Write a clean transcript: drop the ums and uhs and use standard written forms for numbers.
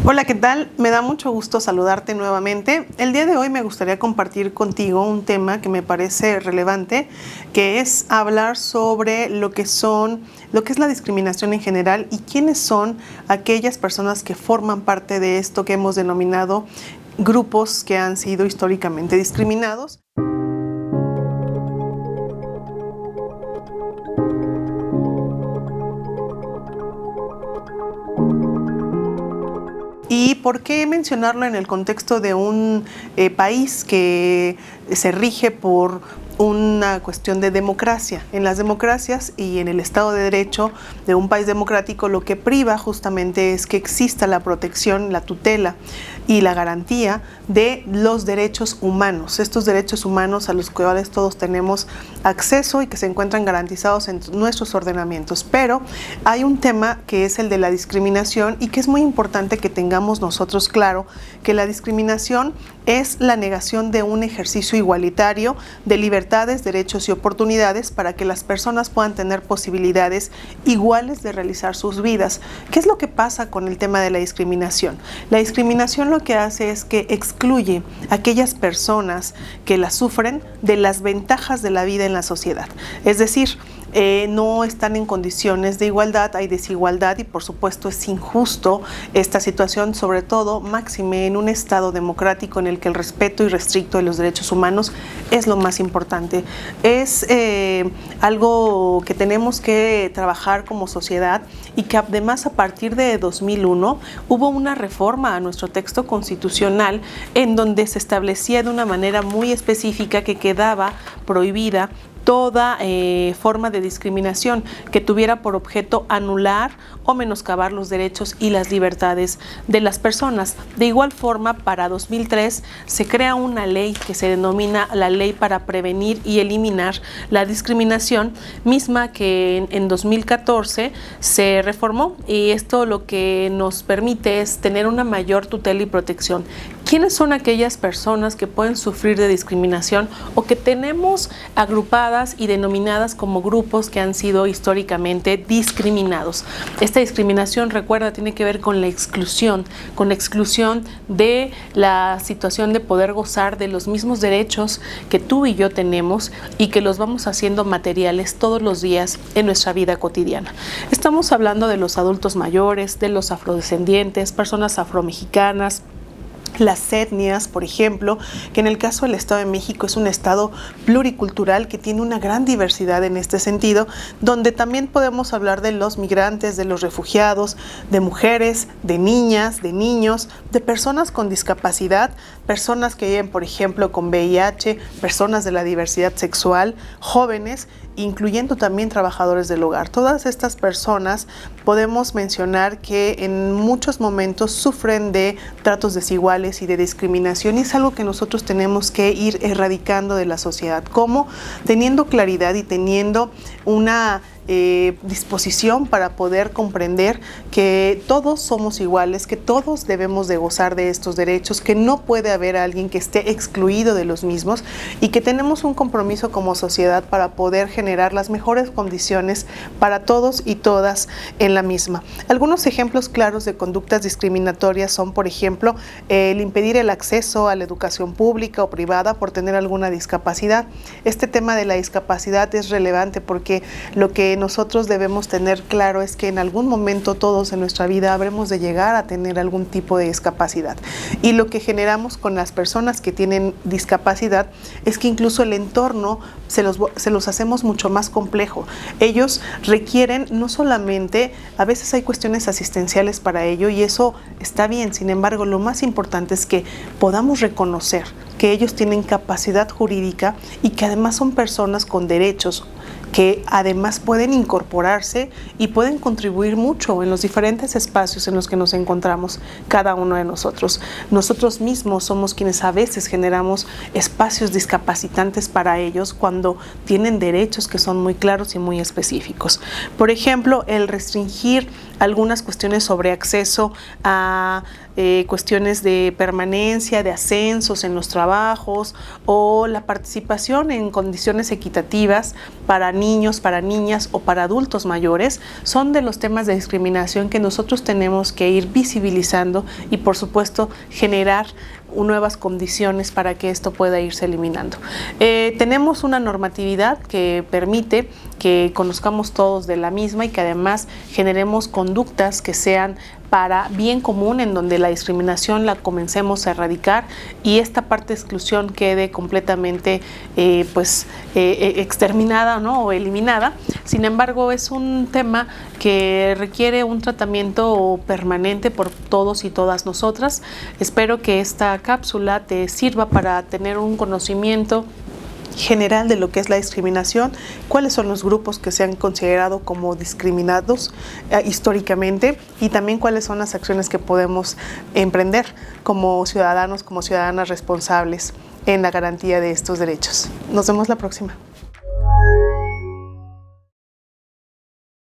Hola, ¿qué tal? Me da mucho gusto saludarte nuevamente. El día de hoy me gustaría compartir contigo un tema que me parece relevante, que es hablar sobre lo que es la discriminación en general y quiénes son aquellas personas que forman parte de esto que hemos denominado grupos que han sido históricamente discriminados. ¿Y por qué mencionarlo en el contexto de un país que se rige por una cuestión de democracia? En las democracias y en el Estado de Derecho de un país democrático, lo que priva justamente es que exista la protección, la tutela y la garantía de los derechos humanos, estos derechos humanos a los cuales todos tenemos acceso y que se encuentran garantizados en nuestros ordenamientos. Pero hay un tema que es el de la discriminación y que es muy importante que tengamos nosotros claro que la discriminación es la negación de un ejercicio igualitario de libertades, derechos y oportunidades para que las personas puedan tener posibilidades iguales de realizar sus vidas. ¿Qué es lo que pasa con el tema de la discriminación? La discriminación lo que hace es que excluye a aquellas personas que la sufren de las ventajas de la vida en la sociedad. Es decir, no están en condiciones de igualdad, hay desigualdad y por supuesto es injusto esta situación, sobre todo máxime en un Estado democrático en el que el respeto irrestricto de los derechos humanos es lo más importante. Es algo que tenemos que trabajar como sociedad y que además a partir de 2001 hubo una reforma a nuestro texto constitucional en donde se establecía de una manera muy específica que quedaba prohibida toda forma de discriminación que tuviera por objeto anular o menoscabar los derechos y las libertades de las personas. De igual forma, para 2003 se crea una ley que se denomina la Ley para Prevenir y Eliminar la Discriminación, misma que en 2014 se reformó, y esto lo que nos permite es tener una mayor tutela y protección. ¿Quiénes son aquellas personas que pueden sufrir de discriminación o que tenemos agrupadas y denominadas como grupos que han sido históricamente discriminados? Esta discriminación, recuerda, tiene que ver con la exclusión de la situación de poder gozar de los mismos derechos que tú y yo tenemos y que los vamos haciendo materiales todos los días en nuestra vida cotidiana. Estamos hablando de los adultos mayores, de los afrodescendientes, personas afromexicanas, las etnias, por ejemplo, que en el caso del Estado de México es un estado pluricultural que tiene una gran diversidad en este sentido, donde también podemos hablar de los migrantes, de los refugiados, de mujeres, de niñas, de niños, de personas con discapacidad, personas que viven, por ejemplo, con VIH, personas de la diversidad sexual, jóvenes, incluyendo también trabajadores del hogar. Todas estas personas podemos mencionar que en muchos momentos sufren de tratos desiguales y de discriminación, y es algo que nosotros tenemos que ir erradicando de la sociedad. ¿Cómo? Teniendo claridad y teniendo una disposición para poder comprender que todos somos iguales, que todos debemos de gozar de estos derechos, que no puede haber alguien que esté excluido de los mismos y que tenemos un compromiso como sociedad para poder generar las mejores condiciones para todos y todas en la misma. Algunos ejemplos claros de conductas discriminatorias son, por ejemplo, el impedir el acceso a la educación pública o privada por tener alguna discapacidad. Este tema de la discapacidad es relevante porque lo que nosotros debemos tener claro es que en algún momento todos en nuestra vida habremos de llegar a tener algún tipo de discapacidad, y lo que generamos con las personas que tienen discapacidad es que incluso el entorno se los hacemos mucho más complejo. Ellos requieren no solamente, a veces hay cuestiones asistenciales para ello y eso está bien, sin embargo lo más importante es que podamos reconocer que ellos tienen capacidad jurídica y que además son personas con derechos que además pueden incorporarse y pueden contribuir mucho en los diferentes espacios en los que nos encontramos cada uno de nosotros. Nosotros mismos somos quienes a veces generamos espacios discapacitantes para ellos cuando tienen derechos que son muy claros y muy específicos. Por ejemplo, el restringir algunas cuestiones sobre acceso a cuestiones de permanencia, de ascensos en los trabajos o la participación en condiciones equitativas para niños, para niñas o para adultos mayores, son de los temas de discriminación que nosotros tenemos que ir visibilizando y, por supuesto, generar nuevas condiciones para que esto pueda irse eliminando. Tenemos una normatividad que permite que conozcamos todos de la misma y que además generemos conductas que sean para bien común, en donde la discriminación la comencemos a erradicar y esta parte de exclusión quede completamente exterminada, ¿no? O eliminada. Sin embargo, es un tema que requiere un tratamiento permanente por todos y todas nosotras. Espero que esta cápsula te sirva para tener un conocimiento general de lo que es la discriminación, cuáles son los grupos que se han considerado como discriminados históricamente y también cuáles son las acciones que podemos emprender como ciudadanos, como ciudadanas responsables en la garantía de estos derechos. Nos vemos la próxima.